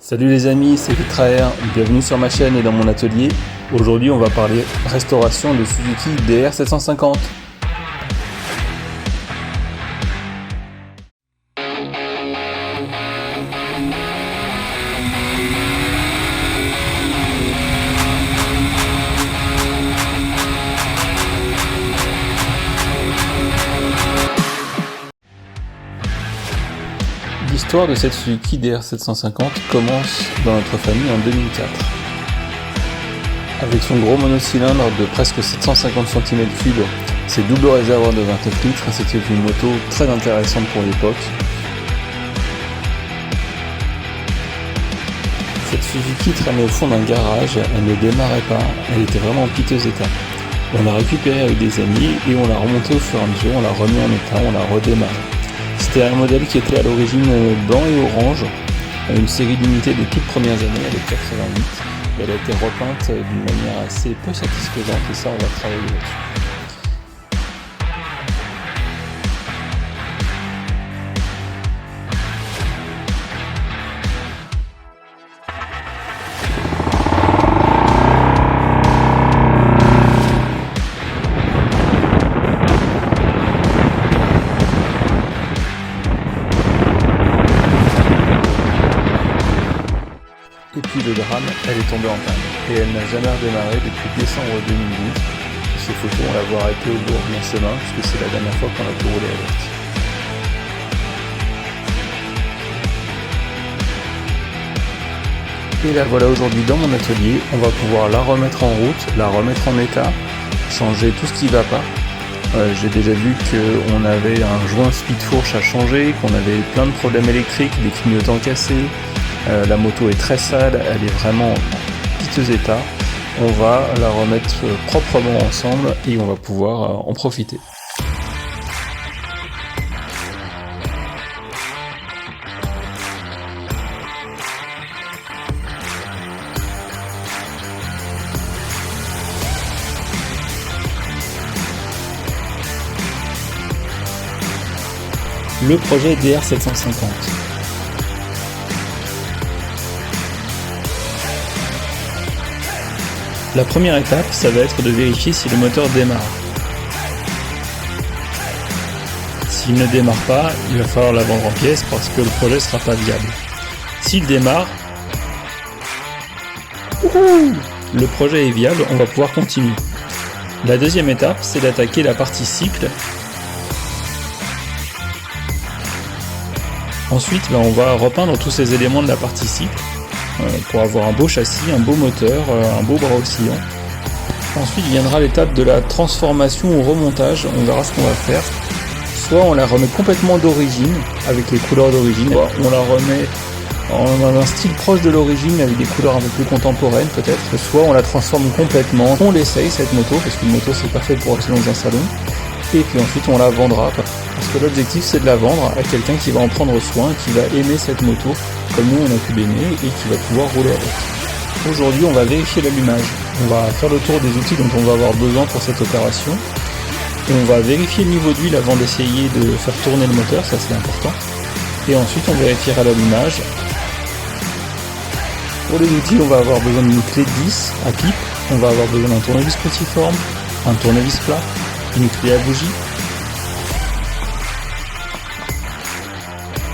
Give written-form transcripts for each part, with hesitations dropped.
Salut les amis, c'est Vitraer, bienvenue sur ma chaîne et dans mon atelier. Aujourd'hui on va parler restauration de Suzuki DR750. L'histoire de cette Suzuki DR750 commence dans notre famille en 2004. Avec son gros monocylindre de presque 750 cm3, ses doubles réservoirs de 29 litres, c'était une moto très intéressante pour l'époque. Cette Suzuki traînait au fond d'un garage, elle ne démarrait pas, elle était vraiment en piteux état. On l'a récupérée avec des amis et on l'a remontée au fur et à mesure, on l'a remis en état, on l'a redémarrée. C'était un modèle qui était à l'origine blanc et orange, une série limitée des toutes premières années avec 88. Elle a été repeinte d'une manière assez peu satisfaisante et ça on va travailler là-dessus. Et puis le drame, elle est tombée en panne et elle n'a jamais redémarré depuis décembre 2012. Ces photos, on l'a vu arrêter au bord d'un chemin puisque c'est la dernière fois qu'on a pu rouler avec. Et la voilà aujourd'hui dans mon atelier, on va pouvoir la remettre en route, la remettre en état, changer tout ce qui ne va pas. J'ai déjà vu qu'on avait un joint speed fourche à changer, qu'on avait plein de problèmes électriques, des clignotants cassés. La moto est très sale, elle est vraiment en piteux état. On va la remettre proprement ensemble et on va pouvoir en profiter. Le projet DR750. La première étape, ça va être de vérifier si le moteur démarre. S'il ne démarre pas, il va falloir la vendre en pièces parce que le projet ne sera pas viable. S'il démarre, le projet est viable, on va pouvoir continuer. La deuxième étape, c'est d'attaquer la partie cycle. Ensuite, on va repeindre tous ces éléments de la partie cycle. Pour avoir un beau châssis, un beau moteur, un beau bras oscillant. Ensuite viendra l'étape de la transformation au remontage, on verra ce qu'on va faire. Soit on la remet complètement d'origine, avec les couleurs d'origine, soit on la remet en un style proche de l'origine, avec des couleurs un peu plus contemporaines peut-être, soit on la transforme complètement. On l'essaye cette moto, parce qu'une moto c'est pas fait pour rester dans un salon, et puis ensuite on la vendra. Parce que l'objectif c'est de la vendre à quelqu'un qui va en prendre soin, qui va aimer cette moto, comme nous on a pu l'aimer et qui va pouvoir rouler avec. Aujourd'hui on va vérifier l'allumage, on va faire le tour des outils dont on va avoir besoin pour cette opération. On va vérifier le niveau d'huile avant d'essayer de faire tourner le moteur, ça c'est important. Et ensuite on vérifiera l'allumage. Pour les outils on va avoir besoin d'une clé de 10 à pipe, on va avoir besoin d'un tournevis cruciforme, un tournevis plat, une clé à bougie,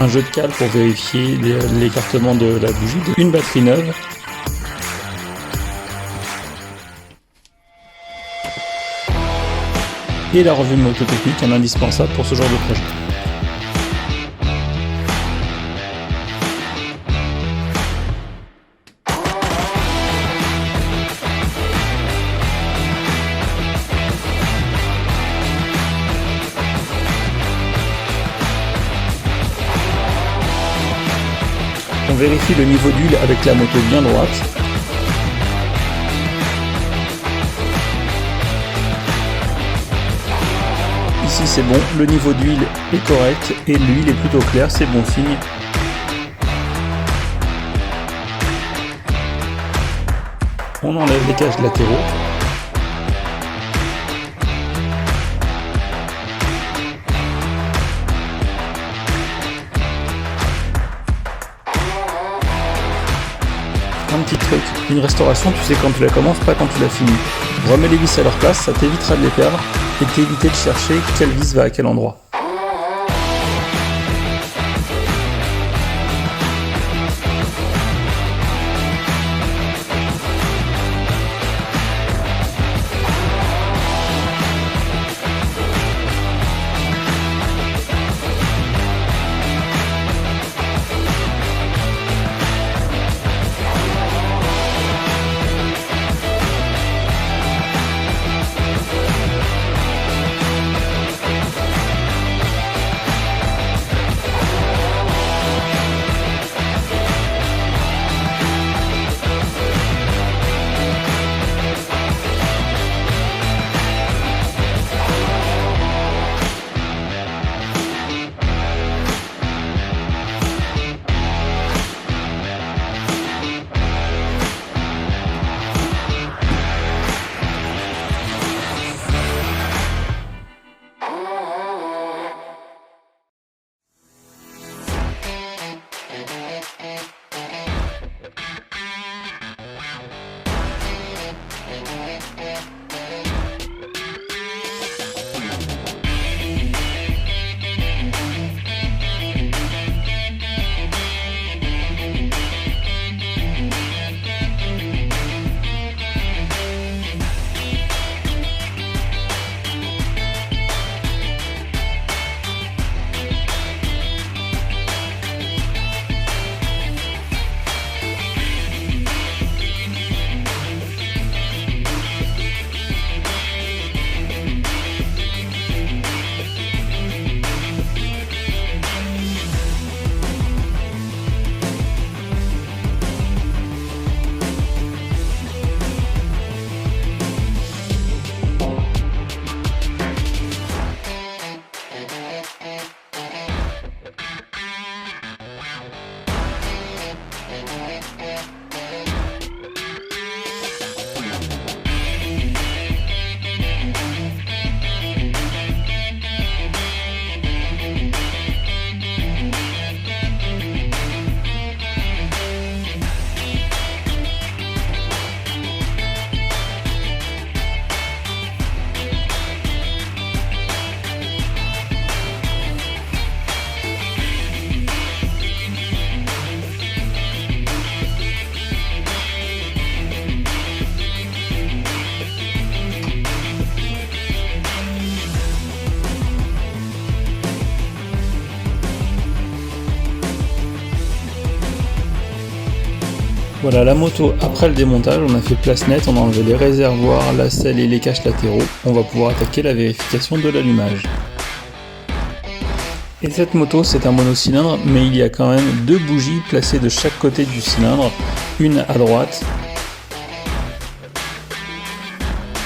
un jeu de cale pour vérifier l'écartement de la bougie, une batterie neuve, et la revue mototechnique, un indispensable pour ce genre de projet. On vérifie le niveau d'huile avec la moto bien droite. Ici c'est bon, le niveau d'huile est correct et l'huile est plutôt claire, c'est bon signe. On enlève les caches latéraux. un petit truc. Une restauration, tu sais quand tu la commences, pas quand tu l'as finie. Remets les vis à leur place, ça t'évitera de les perdre et t'éviter de chercher quelle vis va à quel endroit. Voilà la moto après le démontage, on a fait place nette, on a enlevé les réservoirs, la selle et les caches latéraux. On va pouvoir attaquer la vérification de l'allumage. Et cette moto c'est un monocylindre, mais il y a quand même deux bougies placées de chaque côté du cylindre, une à droite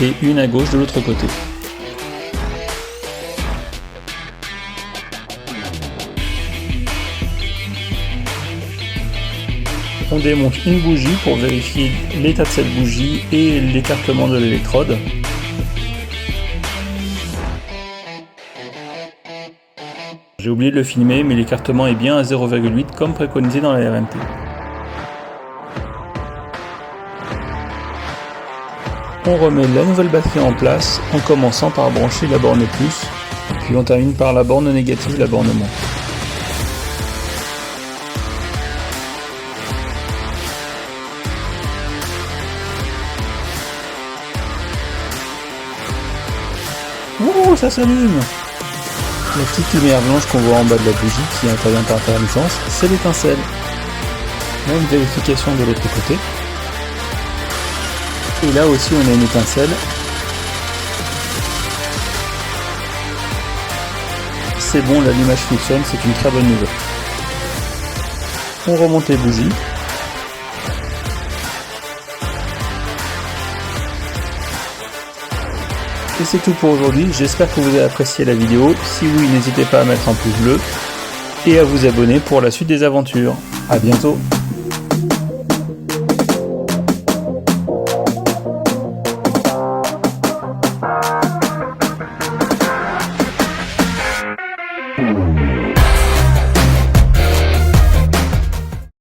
et une à gauche de l'autre côté. On démonte une bougie pour vérifier l'état de cette bougie et l'écartement de l'électrode. J'ai oublié de le filmer, mais l'écartement est bien à 0,8 comme préconisé dans la RMT. On remet la nouvelle batterie en place en commençant par brancher la borne plus, puis on termine par la borne négative, la borne moins. Oh, ça s'allume! La petite lumière blanche qu'on voit en bas de la bougie qui intervient par intermittence, c'est l'étincelle. Même vérification de l'autre côté. Et là aussi on a une étincelle. C'est bon, l'allumage fonctionne, c'est une très bonne nouvelle. On remonte les bougies. Et c'est tout pour aujourd'hui, j'espère que vous avez apprécié la vidéo. Si oui, n'hésitez pas à mettre un pouce bleu et à vous abonner pour la suite des aventures. A bientôt!